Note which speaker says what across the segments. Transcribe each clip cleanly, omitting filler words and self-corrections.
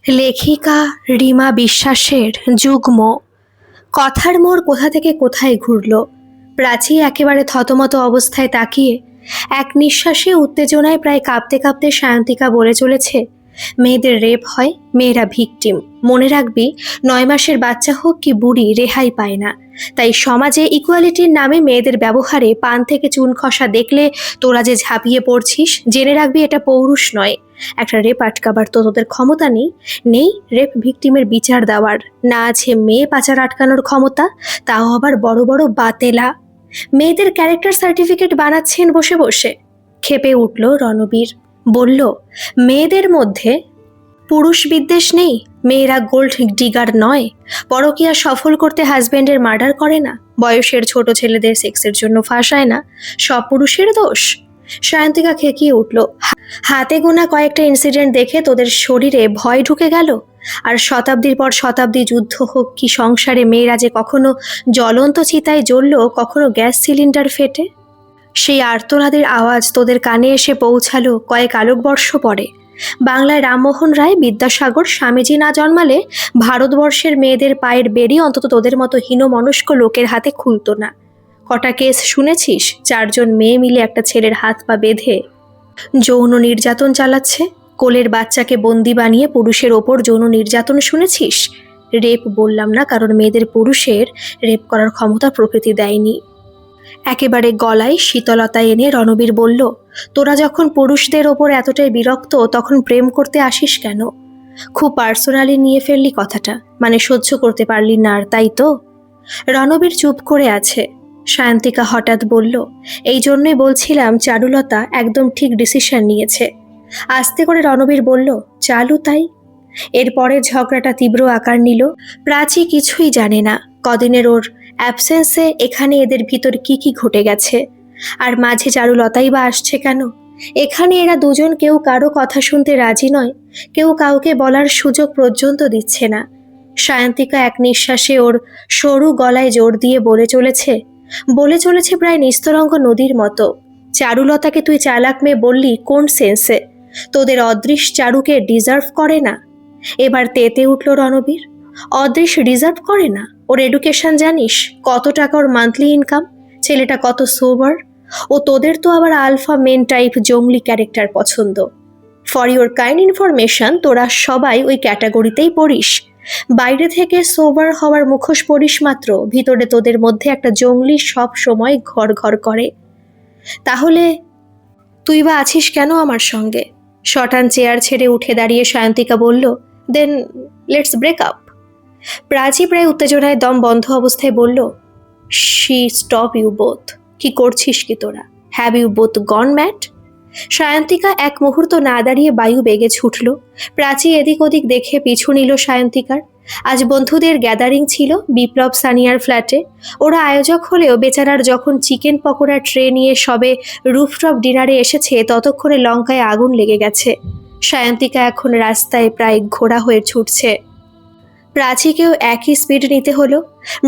Speaker 1: লেখিকা রিমা বিশ্বাসের যুগ্ম কথার মোড় কোথা থেকে কোথায় ঘুরল। প্রাচী একেবারে থতমত অবস্থায় তাকিয়ে এক নিঃশ্বাসে উত্তেজনায় প্রায় কাঁপতে কাঁপতে সায়ন্তিকা বলে চলেছে, মেয়েদের রেপ হয়, মেয়েরা ভিকটিম। মনে রাখবি, 9 মাসের বাচ্চা হোক কি বুড়ি রেহাই পায় না। তাই সমাজে ইকুয়ালিটির নামে মেয়েদের ব্যবহারে পান থেকে চুন খসা দেখলে তোরা যে ঝাঁপিয়ে পড়ছিস, জেনে রাখবি এটা পৌরুষ নয়। একটা রেপ আটকাবার তো তোদের ক্ষমতা নেই রেপ ভিকটিমের বিচার দেওয়ার। না আছে মেয়ে পাচার আটকানোর ক্ষমতা, তাও আবার বড় বড় বাতেলা। মেয়েদের ক্যারেক্টার সার্টিফিকেট বানাচ্ছেন বসে বসে। ক্ষেপে উঠল রণবীর, বলল, মেয়েদের মধ্যে পুরুষ বিদ্বেষ নেই, মেয়েরা গোল্ড ডিগার নয়, পরকীয়া সফল করতে হাজবেন্ডের মার্ডার করে না, বয়সের ছোট ছেলেদের সেক্সের জন্য ফাঁসায় না, সব পুরুষের দোষ। সায়ন্তিকা খেকিয়ে উঠল, হাতে গোনা কয়েকটা ইনসিডেন্ট দেখে তোদের শরীরে ভয় ঢুকে গেল? আর শতাব্দীর পর শতাব্দী যুদ্ধ হোক কি সংসারে, মেয়েরা যে কখনো জ্বলন্ত চিতায় জ্বলল, কখনো গ্যাস সিলিন্ডার ফেটে। সেই আর্তনাদের আওয়াজ তোদের কানে এসে পৌঁছালো কয়েক আলোকবর্ষ পরে। বাংলায় রামমোহন রায়, বিদ্যাসাগর, স্বামীজি না জন্মালে ভারতবর্ষের মেয়েদের পায়ের বেড়ি অন্তত তোদের মতো হীনমনস্ক লোকের হাতে খুলত না। কটা কেস শুনেছিস 4জন মেয়ে মিলে একটা ছেলের হাত পা বেঁধে যৌন নির্যাতন চালাচ্ছে? কোলের বাচ্চাকে বন্দি বানিয়ে পুরুষের ওপর যৌন নির্যাতন শুনেছিস? রেপ বললাম না, কারণ মেয়েদের পুরুষের রেপ করার ক্ষমতা প্রকৃতি দেয়নি। একেবারে গলায় শীতলতা এনে রণবীর বলল, তোরা যখন পুরুষদের ওপর এতটাই বিরক্ত, তখন প্রেম করতে আসিস কেন? খুব পার্সোনালি নিয়ে ফেললি কথাটা, মানে সহ্য করতে পারলি না আর, তাই তো? রণবীর চুপ করে আছে। সায়ন্তিকা হঠাৎ বলল, এই জন্যই বলছিলাম চারুলতা একদম ঠিক ডিসিশন নিয়েছে। আস্তে করে রণবীর বলল, চালু তাই? এরপরে ঝগড়াটা তীব্র আকার নিল। প্রাচী কিছুই জানে না কদিনের ওর অ্যাবসেন্সে এখানে এদের ভিতর কি কি ঘটে গেছে। আর মাঝে চারুলতাই বা আসছে কেন? এখানে এরা দুজন কেউ কারো কথা শুনতে রাজি নয়, কেউ কাউকে বলার সুযোগ পর্যন্ত দিচ্ছে না। সায়ন্তিকা এক নিঃশ্বাসে ওর সরু গলায় জোর দিয়ে বলে চলেছে প্রায় নিস্তরঙ্গ নদীর মতো, চারুলতাকে তুই চালাক মেয়ে বললি কোন সেন্সে? তোদের অদৃশ চারুকে ডিজার্ভ করে না? এবার তেতে উঠল রণবীর। অদৃশ ডিজার্ভ করে না? ওর এডুকেশন জানিস? কত টাকা ওর মান্থলি ইনকাম? ছেলেটা কত সোবার? ও তোদের তো আবার আলফা মেন টাইপ জঙ্গলি ক্যারেক্টার পছন্দ। ফর ইউর কাইন্ড ইনফরমেশন, তোরা সবাই ওই ক্যাটাগরিতেই পড়িস। বাইরে থেকে সোবার হওয়ার মুখোশ পড়িস মাত্র, ভিতরে তোদের মধ্যে একটা জঙ্গলি সব সময় ঘর ঘর করে। তাহলে তুই বা আছিস কেন আমার সঙ্গে? শটান চেয়ার ছেড়ে উঠে দাঁড়িয়ে সায়ন্তিকা বলল, then let's break up. Prachi প্রায় উত্তেজনায় দম বন্ধ অবস্থায় বলল, শি স্টপ ইউ বোথ। কি করছিস কি তোরা? Have you both gone mad? Sayantika এক মুহূর্ত না দাঁড়িয়ে বায়ু বেগে ছুটল। প্রাচী এদিক ওদিক দেখে পিছু নিল সায়ন্তিকার। আজ বন্ধুদের গ্যাদারিং ছিল বিপ্লব সানিয়ার ফ্ল্যাটে। ওরা আয়োজক হলেও বেচারার যখন চিকেন পকোড়া ট্রে নিয়ে সবে রুফটপ ডিনারে এসেছে, ততক্ষণে লঙ্কায় আগুন লেগে গেছে। সায়ন্তিকা এখন রাস্তায় প্রায় ঘোড়া হয়ে ছুটছে। প্রাচীকেও একই স্পিড নিতে হলো।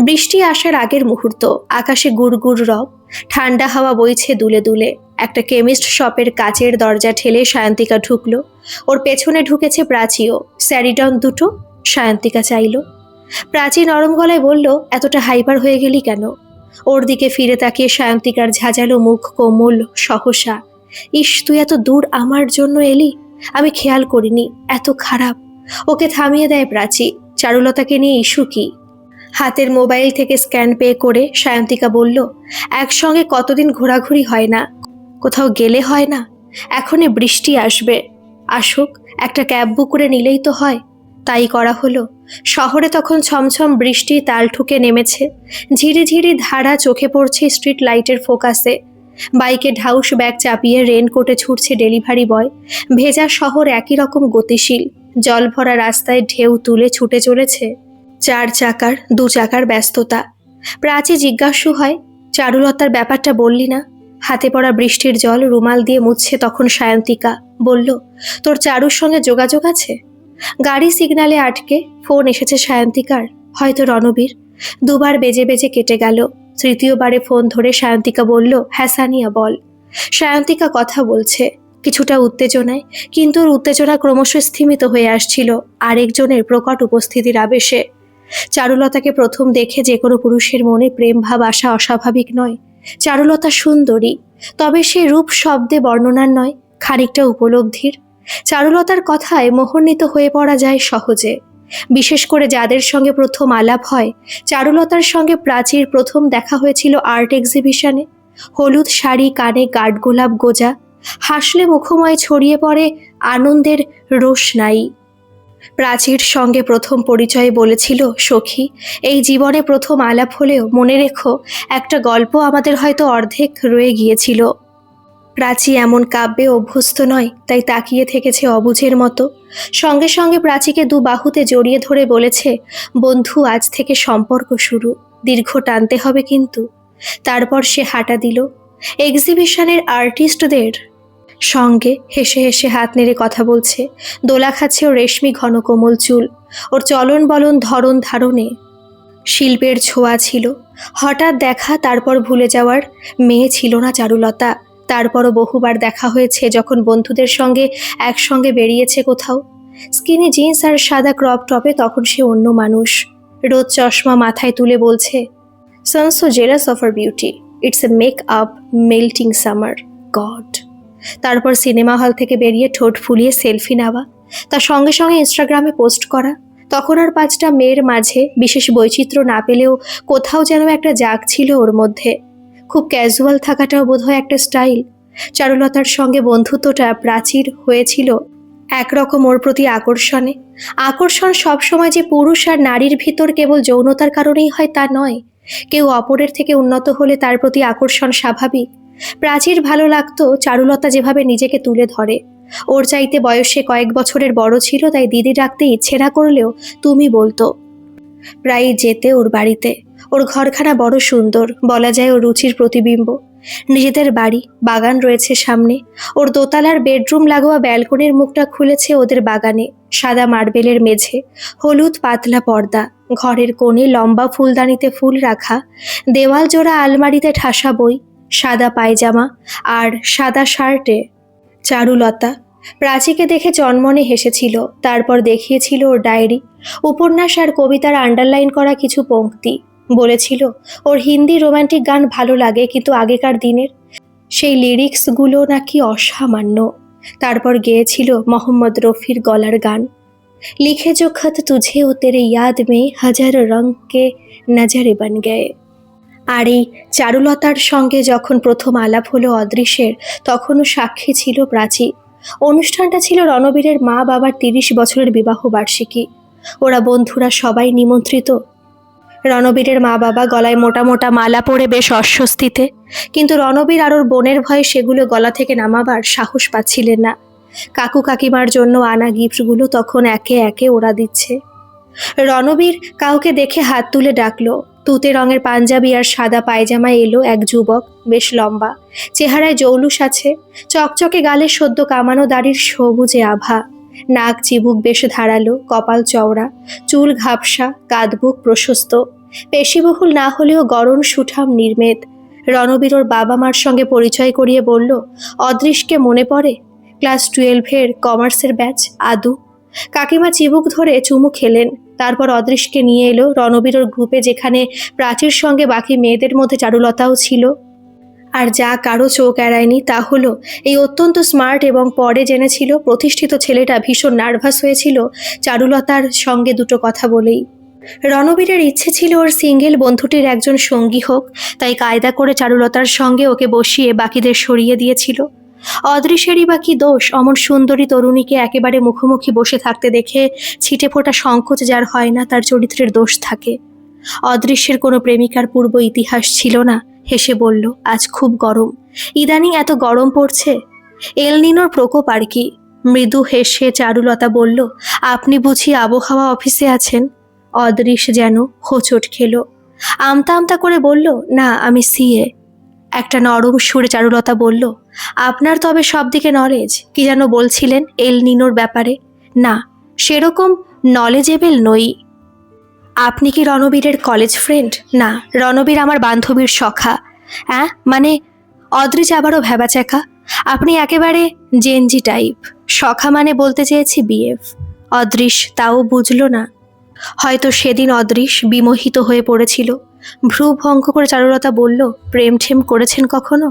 Speaker 1: বৃষ্টি আসার আগের মুহূর্ত, আকাশে গুড়গুড় রব, ঠান্ডা হাওয়া বইছে দুলে দুলে। একটা কেমিস্ট শপের কাচের দরজা ঠেলে সায়ন্তিকা ঢুকলো। ওর পেছনে ঢুকেছে প্রাচীও। স্যারিডন দুটো? সায়ন্তিকা চাইল। প্রাচী নরম গলায় বলল, এতটা হাইপার হয়ে গেলি কেন? ওর দিকে ফিরে তাকিয়ে সায়ন্তিকার ঝাঁঝালো মুখ কোমল সহসা। ইস, তুই এত দূর আমার জন্য এলি? আমি খেয়াল করিনি, এত খারাপ। ওকে থামিয়ে দেয় প্রাচী। চারুলতাকে নিয়ে ইস্যু কি? হাতের মোবাইল থেকে স্ক্যান পে করে সায়ন্তিকা বলল, একসঙ্গে কতদিন ঘোরাঘুরি হয় না, কোথাও গেলে হয় না? এখনই বৃষ্টি আসবে, আসুক, একটা ক্যাব বুক করে নিলেই তো হয়। তাই করা হলো। শহরে তখন ছমছম বৃষ্টি তাল ঠুকে নেমেছে। ঝিরিঝিরি ধারা চোখে পড়ছে স্ট্রিট লাইটের ফোকাসে। বাইকে ঢাউস ব্যাগ চাপিয়ে রেনকোটে ছুটছে ডেলিভারি বয়। ভেজা শহর একই রকম গতিশীল। জল ভরা রাস্তায় ঢেউ তুলে ছুটে চলেছে 4 চাকার 2 চাকার ব্যস্ততা। প্রাচী জিজ্ঞাসু হয়, চারুলতার ব্যাপারটা বললি না? হাতে পড়া বৃষ্টির জল রুমাল দিয়ে মুছছে তখন সায়ন্তিকা। বলল, তোর চারুর সঙ্গে যোগাযোগ আছে? গাড়ি সিগনালে আটকে ফোন এসেছে সায়ন্তিকার, হয়তো রণবীর। 2বার বেজে বেজে কেটে গেল। তৃতীয়বারে ফোন ধরে সায়ন্তিকা বলল, হ্যাঁ সানিয়া বল। সায়ন্তিকা কথা বলছে, কিছুটা উত্তেজনায়, কিন্তু ওর উত্তেজনা ক্রমশ স্থিমিত হয়ে আসছিল আরেকজনের প্রকট উপস্থিতির আবেশে। চারুলতাকে প্রথম দেখে যে কোনো পুরুষের মনে প্রেম ভাব আসা অস্বাভাবিক নয়। চারুলতা সুন্দরী, তবে সে রূপ শব্দে বর্ণনার নয়, খানিকটা উপলব্ধির। চারুলতার কথায় মোহান্বিত হয়ে পড়া যায় সহজে, বিশেষ করে যাদের সঙ্গে প্রথম আলাপ হয়। চারুলতার সঙ্গে প্রাচীর প্রথম দেখা হয়েছিল আর্ট এক্সিবিশনে। হলুদ শাড়ি, কানে কাঠগোলাপ গোজা, হাসলে মুখময় ছড়িয়ে পড়ে আনন্দের রোশনাই। প্রাচীর সঙ্গে প্রথম পরিচয়ে বলেছিল, সখী, এই জীবনে প্রথম আলাপ হলেও মনে রেখো, একটা গল্প আমাদের হয়তো অর্ধেক রয়ে গিয়েছিল। প্রাচী এমন কাব্যে অভ্যস্ত নয়, তাই তাকিয়ে থেকেছে অবুঝের মতো। সঙ্গে সঙ্গে প্রাচীকে দু বাহুতে জড়িয়ে ধরে বলেছে, বন্ধু, আজ থেকে সম্পর্ক শুরু, দীর্ঘ টানতে হবে কিন্তু। তারপর সে হাঁটা দিল এক্সিবিশনের আর্টিস্টদের সঙ্গে, হেসে হেসে হাত নেড়ে কথা বলছে। দোলা খাচ্ছে ওর রেশমি ঘন কোমল চুল। ওর চলন বলন ধরন ধারণে শিল্পের ছোঁয়া ছিল। হঠাৎ দেখা, তারপর ভুলে যাওয়ার মেয়ে ছিল না চারুলতা। তারপরও বহুবার দেখা হয়েছে, যখন বন্ধুদের সঙ্গে একসঙ্গে বেরিয়েছে কোথাও। স্কিনি জিন্স আর সাদা ক্রপ টপে তখন সে অন্য মানুষ। রোদ চশমা মাথায় তুলে বলছে, son so jealous of your beauty, it's a make up melting summer god. তারপর সিনেমা হল থেকে বেরিয়ে ঠোঁট ফুলিয়ে সেলফি নেওয়া, তার সঙ্গে সঙ্গে ইনস্টাগ্রামে পোস্ট করা। তখন আর পাঁচটা মেয়ের মাঝে বিশেষ বৈচিত্র্য না পেলেও কোথাও যেন একটা জাগ ছিল ওর মধ্যে। খুব ক্যাজুয়াল থাকাটাও বোধহয় একটা স্টাইল। চারুলতার সঙ্গে বন্ধুত্বটা প্রাচীর হয়েছিল একরকম ওর প্রতি আকর্ষণে। আকর্ষণ সবসময় যে পুরুষ আর নারীর ভিতর কেবল যৌনতার কারণেই হয় তা নয়। কেউ অপরের থেকে উন্নত হলে তার প্রতি আকর্ষণ স্বাভাবিক। প্রাচীর ভালো লাগতো চারুলতা যেভাবে নিজেকে তুলে ধরে। ওর চাইতে বয়সে কয়েক বছরের বড় ছিল, তাই দিদি ডাকতে ইচ্ছে না করলেও তুমি বলতো। প্রায়ই যেতে ওর বাড়িতে। ওর ঘরখানা বড় সুন্দর, বলা যায় ওর রুচির প্রতিবিম্ব। নিজেদের বাড়ি, বাগান রয়েছে সামনে। ওর দোতলার বেডরুম লাগোয়া ব্যালকনির মুখটা খুলেছে ওদের বাগানে। সাদা মার্বেলের মেঝে, হলুদ পাতলা পর্দা, ঘরের কোণে লম্বা ফুলদানিতে ফুল রাখা, দেওয়াল জোড়া আলমারিতে ঠাসা বই, সাদা পায়জামা আর সাদা শার্টে চারুলতা। প্রাচীকে দেখে চনমনে হেসেছিল। তারপর দেখিয়েছিল ওর ডায়েরি, উপন্যাস আর কবিতার আন্ডারলাইন করা কিছু পংক্তি। বলেছিল ওর হিন্দি রোমান্টিক গান ভালো লাগে, কিন্তু আগেকার দিনের সেই লিরিক্সগুলো নাকি অসামান্য। তারপর গেয়েছিল মোহাম্মদ রফির গলার গান, লিখে जो खत तुझे ও तेरे याद में हजार रंग के नजरे बन गए। আর এই চারুলতার সঙ্গে যখন প্রথম আলাপ হলো অদৃশ্যের, তখনও সাক্ষী ছিল প্রাচী। অনুষ্ঠানটা ছিল রণবীরের মা বাবার 30 বছরের বিবাহ বার্ষিকী। ওরা বন্ধুরা সবাই নিমন্ত্রিত। রণবীরের মা বাবা গলায় মোটা মোটা মালা পরে বেশ অস্বস্তিতে, কিন্তু রণবীর আর ওর বোনের ভয়ে সেগুলো গলা থেকে নামাবার সাহস পাচ্ছিলেন না। কাকু কাকিমার জন্য আনা গিফটগুলো তখন একে একে ওরা দিচ্ছে। রণবীর কাউকে দেখে হাত তুলে ডাকলো। তুতে রঙের পাঞ্জাবি আর সাদা পায়জামায় এলো এক যুবক, বেশ লম্বা, চেহারায় জৌলুস আছে, চকচকে গালে সদ্য কামানো দাড়ির সবুজে আভা, নাক চিবুক বেশ ধারালো, কপাল চওড়া, চুল ঘাপসা, কাঁধবুক প্রশস্ত, পেশিবহুল না হলেও গড়ন সুঠাম নির্মেদ। রণবীর ওর বাবা মার সঙ্গে পরিচয় করিয়ে বলল, অদৃশকে মনে পড়ে? ক্লাস 12-এর কমার্সের ব্যাচ আদু। কাকিমা চিবুক ধরে চুমু খেলেন। তারপর অদৃশকে নিয়ে এলো রণবীর ওর গ্রুপে, যেখানে প্রাচীর সঙ্গে বাকি মেয়েদের মধ্যে চারুলতাও ছিল। আর যা কারো চোখ এড়ায়নি তা হলো এই অত্যন্ত স্মার্ট এবং পরে জেনেছিল প্রতিষ্ঠিত ছেলেটা ভীষণ নার্ভাস হয়েছিল চারুলতার সঙ্গে দুটো কথা বলেই। রণবীরের ইচ্ছে ছিল ওর সিঙ্গেল বন্ধুটির একজন সঙ্গী হোক, তাই কায়দা করে চারুলতার সঙ্গে ওকে বসিয়ে বাকিদের সরিয়ে দিয়েছিল। অদৃশ্যেরই বা কি দোষ? অমন সুন্দরী তরুণীকে একেবারে মুখোমুখি বসে থাকতে দেখে ছিটে ফোটা সংকোচ যার হয় না, তার চরিত্রের দোষ থাকে। অদৃশ্যের কোনো প্রেমিকার পূর্ব ইতিহাস ছিল না। হেসে বলল, আজ খুব গরম। ইদানিং এত গরম পড়ছে? এল নিনোর প্রকোপ আর কি। মৃদু হেসে চারুলতা বলল, আপনি বুঝি আবহাওয়া অফিসে আছেন? অদৃশ্য যেন হোঁচট খেলো। আমতা আমতা করে বলল, না, আমি সিএ। একটা নরম সুরে চারুলতা বলল, আপনার তবে সব দিকে নলেজ। কি যেন বলছিলেন এল নিনোর ব্যাপারে? না, সেরকম নলেজেবল নই। আপনি কি রণবীরের কলেজ ফ্রেন্ড? না, রণবীর আমার বান্ধবীর সখা। মানে? অদৃশ আবারও ভ্যাবাচ্যাকা। আপনি একেবারে জেনজি টাইপ। সখা মানে বলতে চেয়েছি বিএফ। অদৃশ তাও বুঝল না। হয়তো সেদিন অদৃশ বিমোহিত হয়ে পড়েছিল। ভ্রু ভঙ্গ করে চারুলতা বলল, প্রেম ঠেম করেছেন কখনো?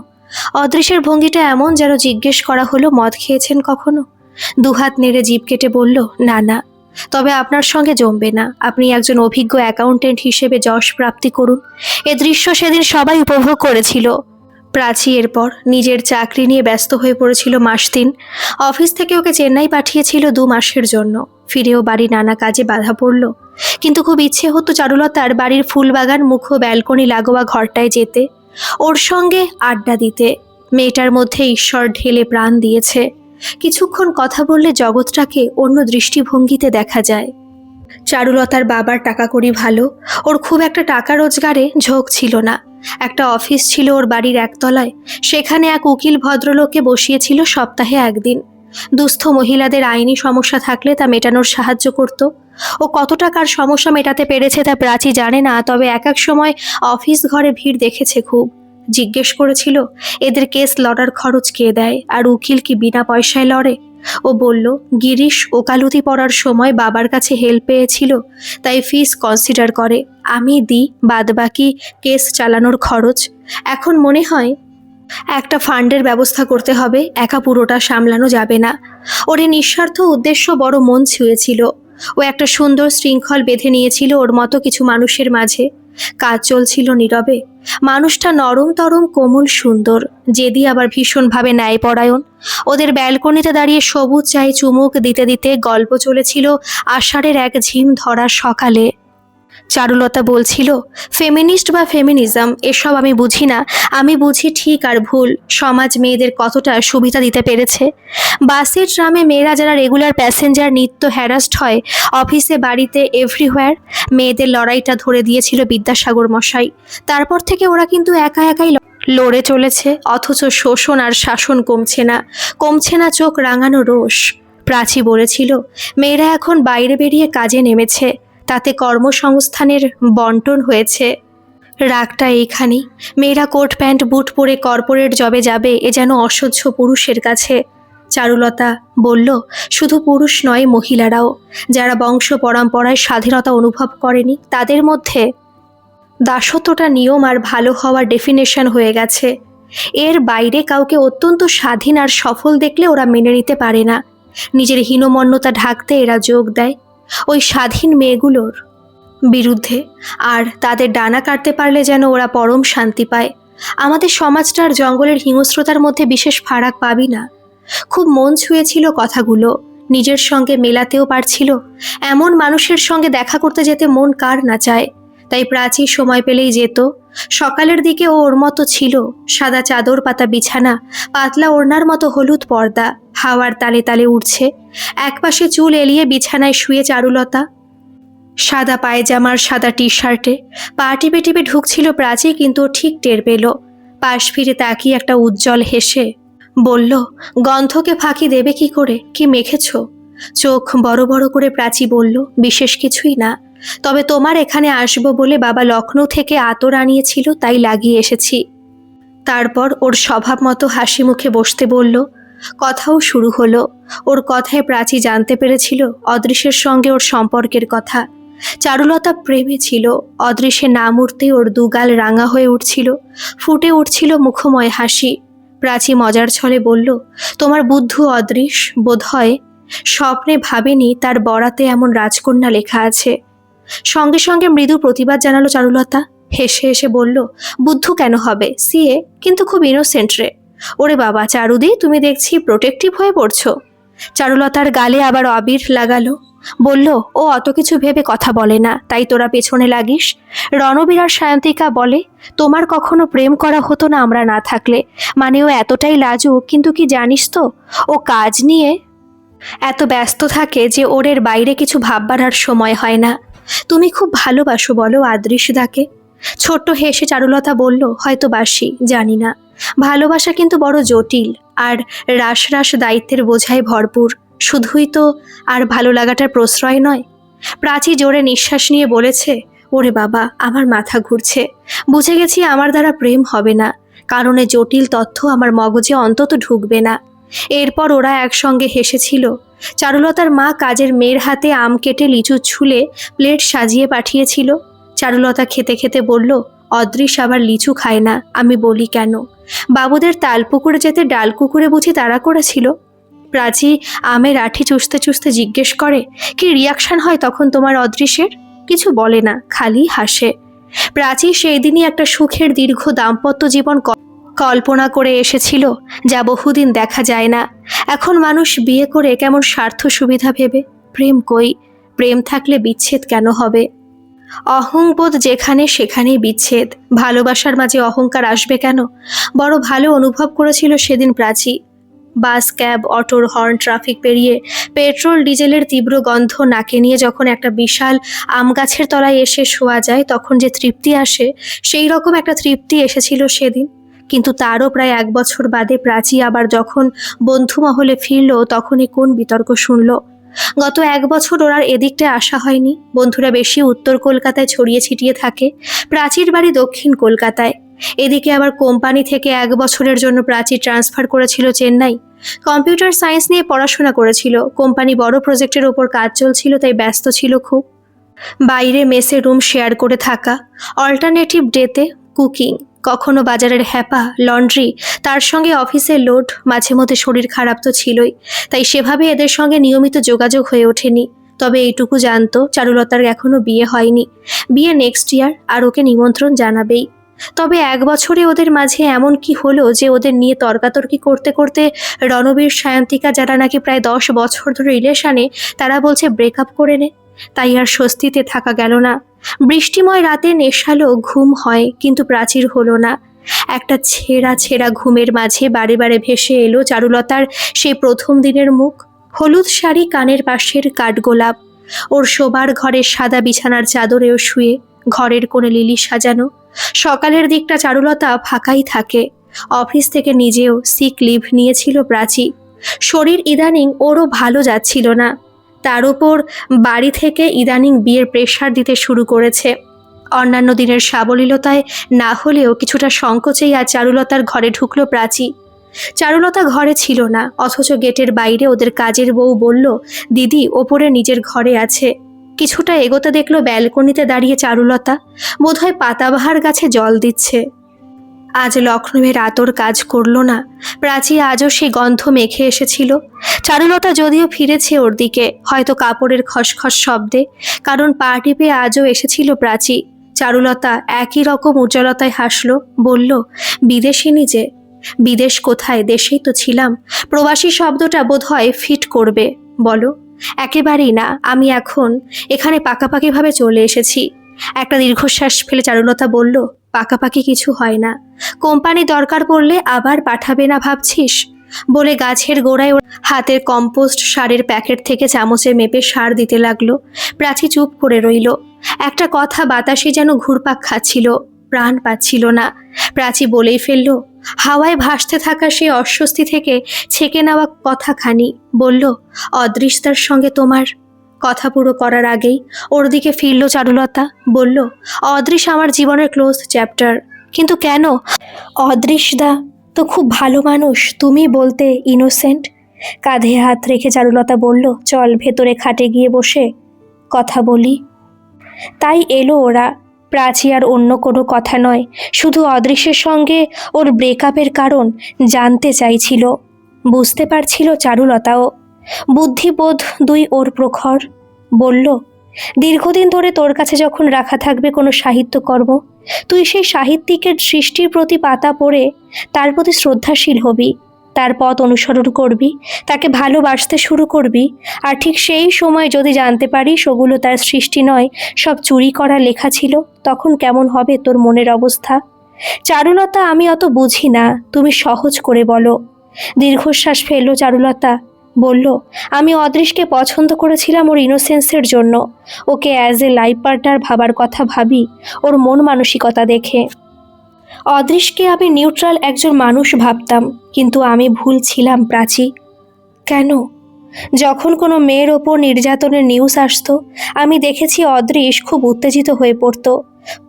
Speaker 1: অদৃশের ভঙ্গিটা এমন যেন জিজ্ঞেস করা হলো, মদ খেয়েছেন কখনো? দুহাত নেড়ে জিভ কেটে বলল, না না, তবে আপনার সঙ্গে জমবে না। আপনি একজন অভিজ্ঞ অ্যাকাউন্টেন্ট হিসেবে যশ প্রাপ্তি করুন। এ দৃশ্য সেদিন সবাই উপভোগ করেছিল। প্রাচী এরপর নিজের চাকরি নিয়ে ব্যস্ত হয়ে পড়েছিল মাস 3। অফিস থেকে ওকে চেন্নাই পাঠিয়েছিল 2 মাসের জন্য। ফিরেও বাড়ি নানা কাজে বাধা পড়ল, কিন্তু খুব ইচ্ছে হতো চারুলতার বাড়ির ফুলবাগান মুখ্য ব্যালকনি লাগোয়া ঘরটায় যেতে, ওর সঙ্গে আড্ডা দিতে। মেয়েটার মধ্যে ঈশ্বর ঢেলে প্রাণ দিয়েছে। কিছুক্ষণ কথা বললে জগৎটাকে অন্য দৃষ্টিভঙ্গিতে দেখা যায়। চারুলতার বাবার টাকা কড়ি ভালো, ওর খুব একটা টাকা রোজগারে ঝোঁক ছিল না। একটা অফিস ছিল ওর বাড়ির একতলায়, সেখানে এক উকিল ভদ্রলোককে বসিয়েছিল সপ্তাহে 1 দিন। দুস্থ মহিলাদের আইনি সমস্যা থাকলে তা মেটানোর সাহায্য করত। ও কত টাকার সমস্যা মেটাতে পেরেছে তা প্রাচী জানে না, তবে এক এক সময় অফিস ঘরে ভিড় দেখেছে খুব। জিজ্ঞেস করেছিল, এদের কেস লড়ার খরচ কে দেয়, আর উকিল কি বিনা পয়সায় লড়ে? ও বলল, গিরিশ ওকালতি পড়ার সময় বাবার কাছে হেল্প পেয়েছিল, তাই ফিস কনসিডার করে। আমি দিই বাদবাকি কেস চালানোর খরচ। এখন মনে হয় একটা ফান্ডের ব্যবস্থা করতে হবে, একা পুরোটা সামলানো যাবে না। ওর এই নিঃস্বার্থ উদ্দেশ্য বড় মন ছুঁয়েছিল। ও একটা সুন্দর শৃঙ্খল বেঁধে নিয়েছিল ওর মতো কিছু মানুষের মাঝে। কাজ চলছিল নীরবে। মানুষটা নরম তরম কোমল সুন্দর, জেদি আবার ভীষণভাবে ন্যায়পরায়ণ। ওদের ব্যালকনিতে দাঁড়িয়ে সবুজ চায়ে চুমুক দিতে দিতে গল্প চলেছিল আষাঢ়ের এক ঝিম ধরা সকালে। চারুলতা বলছিল, ফেমিনিস্ট বা ফেমিনিজম এসব আমি বুঝি না। আমি বুঝি ঠিক আর ভুল, সমাজ মেয়েদের কতটা সুবিধা দিতে পেরেছে। বাসে ট্রামে মেয়েরা যারা রেগুলার প্যাসেঞ্জার নিত্য হ্যারাস্ট হয়, অফিসে বাড়িতে এভরিহোয়ার। মেয়েদের লড়াইটা ধরে দিয়েছিল বিদ্যাসাগর মশাই। তারপর থেকে ওরা কিন্তু একা একাই লড়ে চলেছে, অথচ শোষণ আর শাসন কমছে না। কমছে না চোখ রাঙানো রোষ। প্রাচী বলেছিল, মেয়েরা এখন বাইরে বেরিয়ে কাজে নেমেছে, তাতে কর্মসংস্থানের বন্টন হয়েছে। রাগটা এইখানেই। মেয়েরা কোট প্যান্ট বুট পরে কর্পোরেট জবে যাবে, এ যেন অসহ্য পুরুষের কাছে। চারুলতা বলল, শুধু পুরুষ নয়, মহিলারাও, যারা বংশ পরম্পরায় স্বাধীনতা অনুভব করেনি, তাদের মধ্যে দাসত্বটা নিয়ম আর ভালো হওয়ার ডেফিনেশন হয়ে গেছে। এর বাইরে কাউকে অত্যন্ত স্বাধীন আর সফল দেখলে ওরা মেনে নিতে পারে না। নিজের হীনমন্যতা ঢাকতে এরা যোগ দেয় ওই স্বাধীন মেয়েগুলোর বিরুদ্ধে, আর তাদের ডানা কাটতে পারলে যেন ওরা পরম শান্তি পায়। আমাদের সমাজটার জঙ্গলের হিংস্রতার মধ্যে বিশেষ ফারাক পাবি না। খুব মন ছুঁয়েছিল কথাগুলো, নিজের সঙ্গে মেলাতেও পারছিল। এমন মানুষের সঙ্গে দেখা করতে যেতে মন কার না চায়। তাই প্রাচী সময় পেলেই যেত। সকালের দিকে ও ওর মতো ছিল, সাদা চাদর পাতা বিছানা, পাতলা ওড়নার মতো হলুদ পর্দা, হাওয়ার তালে তালে উঠছে। একপাশে চুল এলিয়ে বিছানায় শুয়ে চারুলতা, সাদা পায়জামার সাদা টি শার্টে। পা টিপে টিপে ঢুকছিল প্রাচী, কিন্তু ও ঠিক টের পেল। পাশ ফিরে তাকিয়ে একটা উজ্জ্বল হেসে বলল, গন্ধকে ফাঁকি দেবে কি করে? কি মেখেছ? চোখ বড় বড় করে প্রাচী বলল, বিশেষ কিছুই না, তবে তোমার এখানে আসবো বলে বাবা লখনৌ থেকে আতর আনিয়েছিল, তাই লাগিয়ে এসেছি। তারপর ওর স্বভাব মতো হাসি মুখে বসতে বলল। কথাও শুরু হলো। ওর কথায় প্রাচী জানতে পেরেছিল অদৃশ্যের সঙ্গে ওর সম্পর্কের কথা। চারুলতা প্রেমে ছিল। অদৃশ্যের নাম উঠতেই ওর দুগাল রাঙা হয়ে উঠছিল, ফুটে উঠছিল মুখময় হাসি। প্রাচী মজার ছলে বলল, তোমার বুদ্ধু অদৃশ বোধহয় স্বপ্নে ভাবেনি তার বরাতে এমন রাজকন্যা লেখা আছে। সঙ্গে সঙ্গে মৃদু প্রতিবাদ জানালো চারুলতা। হেসে হেসে বলল, বুদ্ধু কেন হবে, সিএ, কিন্তু খুব ইনোসেন্ট রে। ওরে বাবা চারুদি, তুমি দেখছি প্রোটেক্টিভ হয়ে পড়ছো। চারুলতার গালে আবার আবির লাগালো। বলল, ও অত কিছু ভেবে কথা বলে না, তাই তোরা পেছনে লাগিস। রণবীর আর সায়ন্তিকা বলে, তোমার কখনো প্রেম করা হতো না আমরা না থাকলে। মানে ও এতটাই লাজুক, কিন্তু কি জানিস তো, ও কাজ নিয়ে এত ব্যস্ত থাকে যে ওর এর বাইরে কিছু ভাববার আর সময় হয় না। তুমি খুব ভালোবাসো বলো আদৃশদাকে? ছোট্ট হেসে চারুলতা বলল, হয়তো বাসি, জানি না। ভালোবাসা কিন্তু বড় জটিল, আর রাস রাস দায়িত্বের বোঝায় ভরপুর। শুধুই তো আর ভালো লাগাটার প্রশ্রয় নয়। প্রাচী জোরে নিঃশ্বাস নিয়ে বলেছে, ওরে বাবা, আমার মাথা ঘুরছে। বুঝে গেছি আমার দ্বারা প্রেম হবে না, কারণে জটিল তথ্য আমার মগজে অন্তত ঢুকবে না। এরপর ওরা একসঙ্গে হেসেছিল। চারুলতার মা কাজের মেয়ের হাতে আম কেটে লিচু ছুলে প্লেট সাজিয়ে পাঠিয়েছিল। চারুলতা খেতে খেতে বলল, অদৃশ আবার লিচু খায় না। আমি বলি, কেন? বাবুদের তাল পুকুরে যেতে ডাল কুকুরে বুঝি তাড়া করেছিল? প্রাচী আমের আঠি চুষতে চুষতে জিজ্ঞেস করে, কি রিয়াকশন হয় তখন তোমার অদৃশের? কিছু বলে না, খালি হাসে। প্রাচী সেই দিনই একটা সুখের দীর্ঘ দাম্পত্য জীবন কল্পনা করে এসেছিল, যা বহুদিন দেখা যায় না। এখন মানুষ বিয়ে করে কেমন স্বার্থ সুবিধা ভেবে। প্রেম কই? প্রেম থাকলে বিচ্ছেদ কেন হবে? অহংবোধ যেখানে সেখানেই বিচ্ছেদ। ভালোবাসার মাঝে অহংকার আসবে কেন? বড় ভালো অনুভব করেছিল সেদিন প্রাচী। বাস, ক্যাব, অটোর হর্ন, ট্রাফিক পেরিয়ে পেট্রোল ডিজেলের তীব্র গন্ধ নাকে নিয়ে যখন একটা বিশাল আম গাছের তলায় এসে শোয়া যায়, তখন যে তৃপ্তি আসে, সেই রকম একটা তৃপ্তি এসেছিল সেদিন। কিন্তু তারও প্রায় 1 বছর বাদে প্রাচী আবার যখন বন্ধু মহলে ফিরল, তখনই কোন বিতর্ক শুনল। গত 1 বছর ওর আর এদিকটায় আসা হয়নি। বন্ধুরা বেশি উত্তর কলকাতায় ছড়িয়ে ছিটিয়ে থাকে, প্রাচীর বাড়ি দক্ষিণ কলকাতায়। এদিকে আবার কোম্পানি থেকে 1 বছরের জন্য প্রাচী ট্রান্সফার করেছিল চেন্নাই। কম্পিউটার সায়েন্স নিয়ে পড়াশোনা করেছিল। কোম্পানি বড় প্রজেক্টের ওপর কাজ চলছিল, তাই ব্যস্ত ছিল খুব। বাইরে মেসে রুম শেয়ার করে থাকা, অল্টারনেটিভ ডেতে কুকিং, কখনো বাজারের হ্যাপা, লন্ড্রি, তার সঙ্গে অফিসের লোড, মাঝে মধ্যে শরীর খারাপ তো ছিলই। তাই সেভাবে এদের সঙ্গে নিয়মিত যোগাযোগ হয়ে ওঠেনি। তবে এইটুকু জানতো, চারুলতার এখনো বিয়ে হয়নি। বিয়ে নেক্সট ইয়ার, আর ওকে নিমন্ত্রণ জানাবেই। তবে 1 বছরে ওদের মাঝে এমন কি হলো যে ওদের নিয়ে তর্কাতর্কি করতে করতে রণবীর, সায়ন্তিকা, যারা নাকি প্রায় 10 বছর ধরে রিলেশনে, তারা বলছে ব্রেকআপ করে নে। তাই আর স্বস্তিতে থাকা গেল না। বৃষ্টিময় রাতে নেশালো ঘুম হয়, কিন্তু প্রাচীর হলো না। একটা ছেঁড়া ছেঁড়া ঘুমের মাঝে বারে বারে ভেসে এলো চারুলতার সেই প্রথম দিনের মুখ। হলুদ শাড়ি, কানের পাশের কাঠগোলাপ, ওর শোবার ঘরের সাদা বিছানার চাদরেও শুয়ে, ঘরের কোণে লিলি সাজানো। সকালের দিকটা চারুলতা ফাঁকাই থাকে। অফিস থেকে নিজেও সিক লিভ নিয়েছিল প্রাচী। শরীর ইদানিং ওরও ভালো যাচ্ছিল না। তার উপর বাড়ি থেকে ইদানিং বিয়ের প্রেশার দিতে শুরু করেছে। অন্যান্য দিনের সাবলীলতায় না হলেও কিছুটা সংকোচেই আজ চারুলতার ঘরে ঢুকলো প্রাচী। চারুলতা ঘরে ছিল না, অথচ গেটের বাইরে ওদের কাজের বউ বলল, দিদি ওপরে নিজের ঘরে আছে। কিছুটা এগোতে দেখলো ব্যালকনিতে দাঁড়িয়ে চারুলতা, বোধহয় পাতাবাহার গাছে জল দিচ্ছে। আজ লখনৌয়ের আতর কাজ করলো না। প্রাচী আজও সেই গন্ধ মেখে এসেছিল। চারুলতা যদিও ফিরেছে ওর দিকে, হয়তো কাপড়ের খসখস শব্দে, কারণ পা টিপে আজও এসেছিল প্রাচী। চারুলতা একই রকম উজ্জ্বলতায় হাসল, বলল, বিদেশিনী যে। বিদেশ কোথায়, দেশেই তো ছিলাম। প্রবাসী শব্দটা বোধহয় ফিট করবে। বলো। একেবারেই না, আমি এখন এখানে পাকাপাকিভাবে চলে এসেছি। একটা দীর্ঘশ্বাস ফেলে চারুলতা বলল, পাকাপাকি কিছু হয় না। কোম্পানি দরকার পড়লে আবার পাঠাবে না ভাবছিস? বলে গাছের গোড়ায় ওর হাতের কম্পোস্ট সারের প্যাকেট থেকে চামচে মেপে সার দিতে লাগলো। প্রাচী চুপ করে রইল। একটা কথা বাতাসে যেন ঘুরপাক খাচ্ছিল, প্রাণ পাচ্ছিল না। প্রাচী বলেই ফেলল, হাওয়ায় ভাসতে থাকা সেই অস্বস্তি থেকে ছেঁকে নেওয়া কথাখানি। বলল, অদৃষ্টার সঙ্গে তোমার। কথা পুরো করার আগেই ওর দিকে ফিরল চারুলতা, বলল, অদৃশ আমার জীবনের ক্লোজ চ্যাপ্টার। কিন্তু কেন? অদৃশদা তো খুব ভালো মানুষ, তুমি বলতে ইনোসেন্ট। কাঁধে হাত রেখে চারুলতা বলল, চল ভেতরে খাটে গিয়ে বসে কথা বলি। তাই এলো ওরা। প্রাচী আর অন্য কোনো কথা নয়, শুধু অদৃশ্যের সঙ্গে ওর ব্রেকআপের কারণ জানতে চাইছিল। বুঝতে পারছিল চারুলতাও। বুদ্ধিবোধ দুই ওর প্রখর। বলল, দীর্ঘদিন ধরে তোর কাছে যখন রাখা থাকবে কোনো সাহিত্যকর্ম, তুই সেই সাহিত্যিকের সৃষ্টির প্রতি পাতা পড়ে তার প্রতি শ্রদ্ধাশীল হবি, তার পথ অনুসরণ করবি, তাকে ভালোবাসতে শুরু করবি। আর ঠিক সেই সময় যদি জানতে পারিস ওগুলো তার সৃষ্টি নয়, সব চুরি করা লেখা ছিল, তখন কেমন হবে তোর মনের অবস্থা? চারুলতা, আমি অত বুঝি না, তুমি সহজ করে বলো। দীর্ঘশ্বাস ফেলল চারুলতা, বলল, আমি অদৃশকে পছন্দ করেছিলাম ওর ইনোসেন্সের জন্য। Okay as a life partner ভাবার কথা ভাবি ওর মন মানসিকতা দেখে। অদৃশকে আমি নিউট্রাল একজন মানুষ ভাবতাম, কিন্তু আমি ভুল ছিলাম প্রাচী। কেন? যখন কোনো মেয়ের ওপর নির্যাতনের নিউজ আসতো, আমি দেখেছি অদৃশ খুব উত্তেজিত হয়ে পড়তো।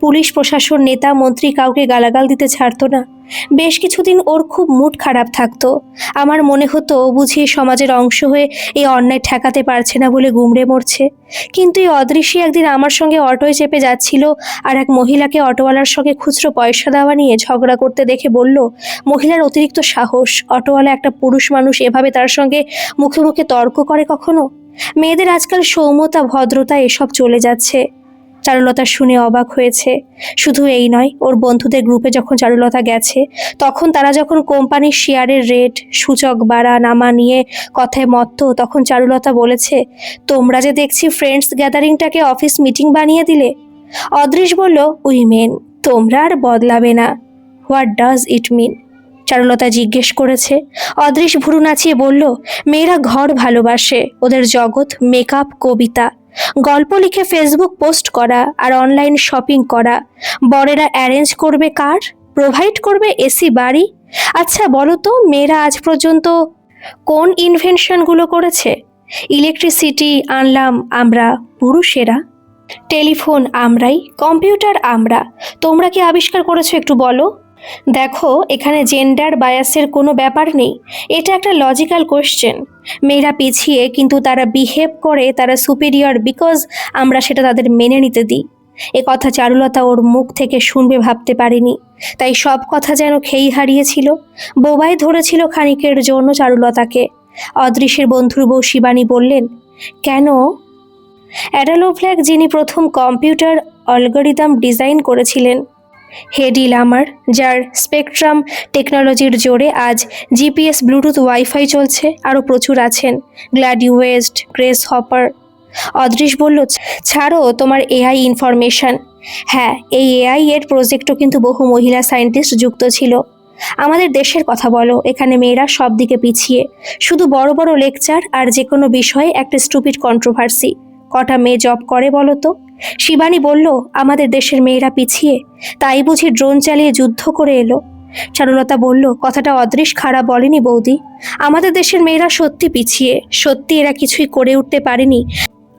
Speaker 1: পুলিশ প্রশাসন, নেতা মন্ত্রী কাউকে গালাগাল দিতে ছাড়তো না। বেশ কিছুদিন ওর খুব মুড খারাপ থাকতো। আমার মনে হতো বুঝি সমাজের অংশ হয়ে এই অন্যায় ঠেকাতে পারছে না বলে গুমড়ে মরছে। কিন্তু এই অদৃশ্যী একদিন আমার সঙ্গে অটোয় চেপে যাচ্ছিল, আর এক মহিলাকে অটোওয়ালার সঙ্গে খুচরো পয়সা দেওয়া নিয়ে ঝগড়া করতে দেখে বলল, মহিলার অতিরিক্ত সাহস, অটোওয়ালা একটা পুরুষ মানুষ এভাবে তার সঙ্গে মুখে মুখে তর্ক করে কখনো? মেয়েদের আজকাল সৌম্যতা, ভদ্রতা এসব চলে যাচ্ছে। চারুলতা শুনে অবাক হয়েছে। শুধু এই নয়, ওর বন্ধুদের গ্রুপে যখন চারুলতা গেছে, তখন তারা যখন কোম্পানির শেয়ারের রেট, সূচক বাড়া নামা নিয়ে কথায় মত্ত, তখন চারুলতা বলেছে, তোমরা যে দেখছি ফ্রেন্ডস গ্যাদারিংটাকে অফিস মিটিং বানিয়ে দিলে। অদৃশ বলল, উইমেন, তোমরা আর বদলাবে না। হোয়াট ডাজ ইট মিন? চারুলতা জিজ্ঞেস করেছে। অদৃশ ভুরু নাচিয়ে বলল, মেয়েরা ঘর ভালোবাসে, ওদের জগৎ মেকআপ, কবিতা, গল্প লিখে ফেসবুক পোস্ট করা আর অনলাইন শপিং করা। বরেরা অ্যারেঞ্জ করবে কার, প্রোভাইড করবে এসি বাড়ি। আচ্ছা বলো তো, মেয়েরা আজ পর্যন্ত কোন ইনভেনশনগুলো করেছে? ইলেকট্রিসিটি আনলাম আমরা পুরুষেরা, টেলিফোন আমরাই, কম্পিউটার আমরা। তোমরা কি আবিষ্কার করেছো একটু বলো? দেখো, এখানে জেন্ডার বায়াসের কোনো ব্যাপার নেই। এটা একটা লজিক্যাল কোশ্চেন। মেয়েরা পিছিয়ে, কিন্তু তারা বিহেভ করে তারা সুপিরিয়র বিকজ আমরা সেটা তাদের মেনে নিতে দিই। এ কথা চারুলতা ওর মুখ থেকে শুনবে ভাবতে পারেনি, তাই সব কথা যেন খেই হারিয়েছিল। বোবাই ধরেছিল খানিকের জন্য চারুলতাকে। অদৃশ্যের বন্ধুর বউ শিবানী বললেন, কেন? অ্যাডা ফ্ল্যাগ, যিনি প্রথম কম্পিউটার অ্যালগরিদম ডিজাইন করেছিলেন, হেডি লামার, যার স্পেকট্রাম টেকনোলজির জোরে আজ জিপিএস, ব্লুটুথ, ওয়াইফাই চলছে, আরও প্রচুর আছেন, গ্ল্যাডি ওয়েস্ট, গ্রেস হপার। অদৃশ বলল, ছাড়ো তোমার এআই ইনফরমেশন। হ্যাঁ, এই এআই এর প্রজেক্টও কিন্তু বহু মহিলা সায়েন্টিস্ট যুক্ত ছিল। আমাদের দেশের কথা বলো, এখানে মেয়েরা সব দিকে পিছিয়ে। শুধু বড় বড় লেকচার আর যে কোনো বিষয়ে একটা স্টুপিড কন্ট্রোভার্সি। কটা মেয়ে জব করে বলো তো? শিবানী বলল, আমাদের দেশের মেয়েরা পিছিয়ে, তাই বুঝি ড্রোন চালিয়ে যুদ্ধ করে এলো? চারুলতা বলল, কথাটা অদৃশ খারাপ বলেনি বৌদি। আমাদের দেশের মেয়েরা সত্যি পিছিয়ে, সত্যি এরা কিছুই করে উঠতে পারেনি।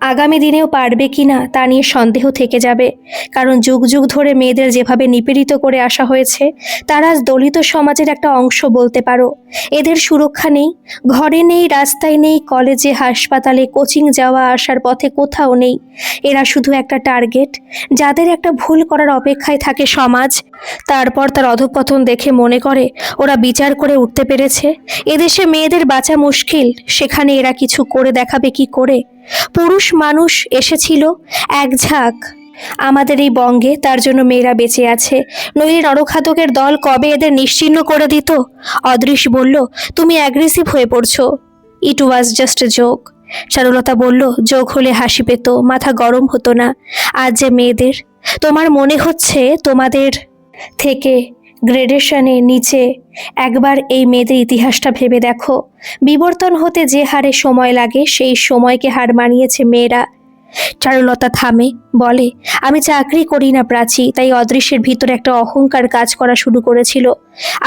Speaker 1: আগামী দিনেও পারবে কিনা তা নিয়ে সন্দেহ থেকে যাবে, কারণ যুগ যুগ ধরে মেয়েদের যেভাবে নিপীড়িত করে আসা হয়েছে, তারা আজ দলিত সমাজের একটা অংশ বলতে পারো। এদের সুরক্ষা নেই, ঘরে নেই, রাস্তায় নেই, কলেজে, হাসপাতালে, কোচিং যাওয়া আসার পথে কোথাও নেই। এরা শুধু একটা টার্গেট, যাদের একটা ভুল করার অপেক্ষায় থাকে সমাজ। তারপর তার অধঃপতন দেখে মনে করে ওরা বিচার করে উঠতে পেরেছে। এদেশে মেয়েদের বাঁচা মুশকিল, সেখানে এরা কিছু করে দেখাবে কি করে? পুরুষ মানুষ এসেছিল এক ঝাঁক আমাদের এই বঙ্গে, তার জন্য মেয়েরা বেঁচে আছে, নইলে নরখাদকের দল কবে এদের নিশ্চিহ্ন করে দিত। অদৃশ বলল, তুমি অ্যাগ্রেসিভ হয়ে পড়ছো। It was just a joke. Charulata বলল, জোক হলে হাসি পেত, মাথা গরম হতো না। আজ যে মেয়েদের, তোমার মনে হচ্ছে তোমাদের থেকে গ্রেডেশনে নিচে। একবার এই মেয়েদের ইতিহাসটা ভেবে দেখো। বিবর্তন হতে যে হারে সময় লাগে, সেই সময়কে হার মানিয়েছে মেয়েরা। চারুলতা থামে, বলে, আমি চাকরি করি না প্রাচী, তাই অদৃশ্যের ভিতরে একটা অহংকার কাজ করা শুরু করেছিল।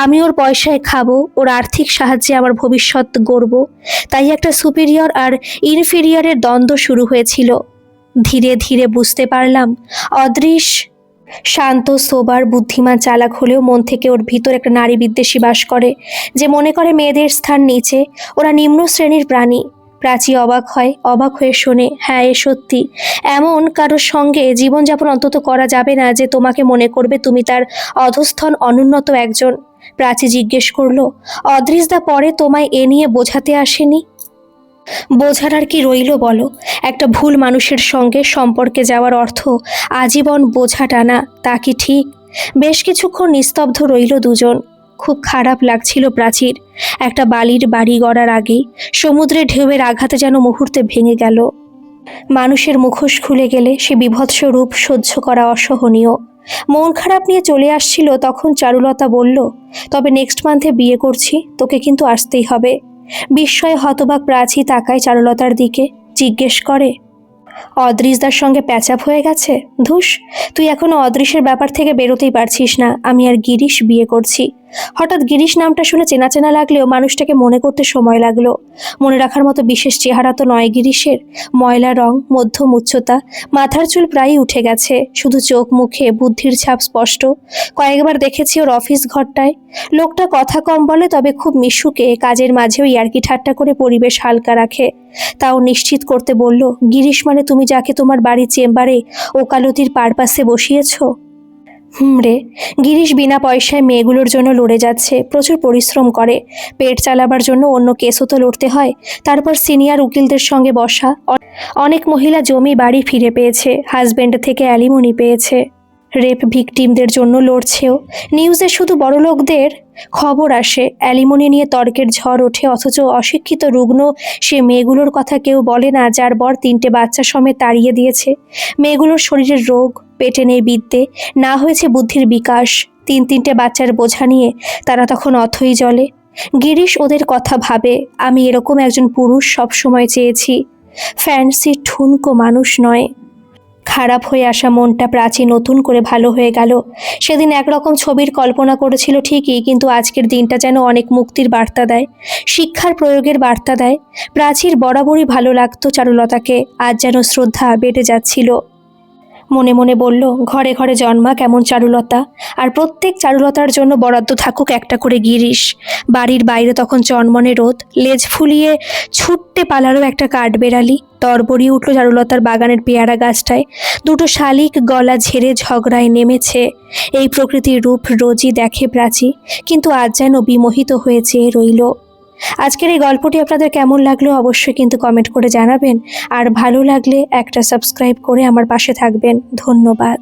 Speaker 1: আমি ওর পয়সায় খাবো, ওর আর্থিক সাহায্যে আমার ভবিষ্যৎ গড়ব, তাই একটা সুপিরিয়র আর ইনফিরিয়রের দ্বন্দ্ব শুরু হয়েছিল। ধীরে ধীরে বুঝতে পারলাম অদৃশ শান্ত, সোবার, বুদ্ধিমান, চালাক হলেও মন থেকে ওর ভিতর একটা নারী বিদ্বেষী বাস করে, যে মনে করে মেয়েদের স্থান নিচে, ওরা নিম্ন শ্রেণীর প্রাণী। প্রাচী অবাক হয়, অবাক হয়ে শোনে, হ্যাঁ এ সত্যি। এমন কারোর সঙ্গে জীবনযাপন অন্তত করা যাবে না যে তোমাকে মনে করবে তুমি তার অধস্থন, অনুন্নত একজন। প্রাচী জিজ্ঞেস করলো, অদৃশদা পরে তোমায় এ নিয়ে বোঝাতে আসেনি? বোঝার আর কি রইল বলো? একটা ভুল মানুষের সঙ্গে সম্পর্কে যাওয়ার অর্থ আজীবন বোঝা টানা, তা কি ঠিক? বেশ কিছুক্ষণ নিস্তব্ধ রইল দুজন। খুব খারাপ লাগছিল প্রাচীর। একটা বালির বাড়ি গড়ার আগেই সমুদ্রের ঢেউয়ের আঘাতে যেন মুহূর্তে ভেঙে গেল। মানুষের মুখোশ খুলে গেলে সে বিভৎস রূপ সহ্য করা অসহনীয়। মন খারাপ নিয়ে চলে আসছিল, তখন চারুলতা বলল, তবে নেক্সট মান্থে বিয়ে করছি, তোকে কিন্তু আসতেই হবে। বিস্ময়ে হতবাক প্রাচী তাকায় চারুলতার দিকে, জিজ্ঞেস করে, অদৃশদার সঙ্গে প্যাচাপ হয়ে গেছে? ধুস, তুই এখনো অদৃশের ব্যাপার থেকে বেরোতেই পারছিস না। আমি আর গিরিশ বিয়ে করছি। হঠাৎ গিরিশ নামটা শুনে চেনা চেনা লাগলেও মানুষটাকে মনে করতে সময় লাগলো। মনে রাখার মতো বিশেষ চেহারা তো নয় গিরিশের। ময়লা রং, মধ্যম উচ্চতা, মাথার চুল প্রায়ই উঠে গেছে, শুধু চোখ মুখে বুদ্ধির ছাপ স্পষ্ট। কয়েকবার দেখেছি ওর অফিস ঘরটায়। লোকটা কথা কম বলে, তবে খুব মিশুকে, কাজের মাঝেও ইয়ার্কি ঠাট্টা করে পরিবেশ হালকা রাখে। তাও নিশ্চিত করতে বলল, গিরিশ মানে তুমি যাকে তোমার বাড়ির চেম্বারে ওকালতির পারপাসে বসিয়েছ? রে। গিরিশ বিনা পয়সায় মেয়েগুলোর জন্য লড়ে যাচ্ছে, প্রচুর পরিশ্রম করে। পেট চালাবার জন্য অন্য কেসও তো লড়তে হয়। তারপর সিনিয়র উকিলদের সঙ্গে বসা। অনেক মহিলা জমি বাড়ি ফিরে পেয়েছে, হাজবেন্ড থেকে অ্যালিমনি পেয়েছে। রেপ ভিকটিমদের জন্য লড়ছেও। নিউজে শুধু বড়লোকদের খবর আসে, অ্যালিমনি নিয়ে তর্কের ঝড় ওঠে, অথচ অশিক্ষিত রুগ্ন সে মেয়েগুলোর কথা কেউ বলে না, যার বর 3টে বাচ্চা সমেত তাড়িয়ে দিয়েছে। মেয়েগুলোর শরীরের রোগ, পেটে নেই বিদ্যে, না হয়েছে বুদ্ধির বিকাশ। 3টে বাচ্চার বোঝা নিয়ে তারা তখন অথই জলে। গিরিশ ওদের কথা ভাবে। আমি এরকম একজন পুরুষ সবসময় চেয়েছি। ফ্যান্সি ঠুনকো মানুষ নয়। খারাপ হয়ে আসা মনটা প্রাচী নতুন করে ভালো হয়ে গেল। সেদিন একরকম ছবির কল্পনা করেছিল ঠিকই, কিন্তু আজকের দিনটা যেন অনেক মুক্তির বার্তা দেয়, শিক্ষার প্রয়োগের বার্তা দেয়। প্রাচীর বরাবরই ভালো লাগতো চারুলতাকে, আজ যেন শ্রদ্ধা বেড়ে যাচ্ছিল। মনে মনে বলল, ঘরে ঘরে জন্মা কেমন চারুলতা, আর প্রত্যেক চারুলতার জন্য বরাদ্দ থাকুক একটা করে গিরিশ। বাড়ির বাইরে তখন চনমনে রোদ, লেজ ফুলিয়ে ছুটতে পালারও একটা কাঠবেড়ালি। তরবরিয়ে উঠল চারুলতার বাগানের পেয়ারা গাছটায়। 2টো শালিক গলা ঝেড়ে ঝগড়ায় নেমেছে। এই প্রকৃতির রূপ রোজই দেখে প্রাচী, কিন্তু আজ যেন বিমোহিত হয়ে চেয়ে রইল। আজকের এই গল্পটি আপনাদের কেমন লাগলো অবশ্যই কিন্তু কমেন্ট করে জানাবেন, আর ভালো লাগলে একটা সাবস্ক্রাইব করে আমার পাশে থাকবেন। ধন্যবাদ।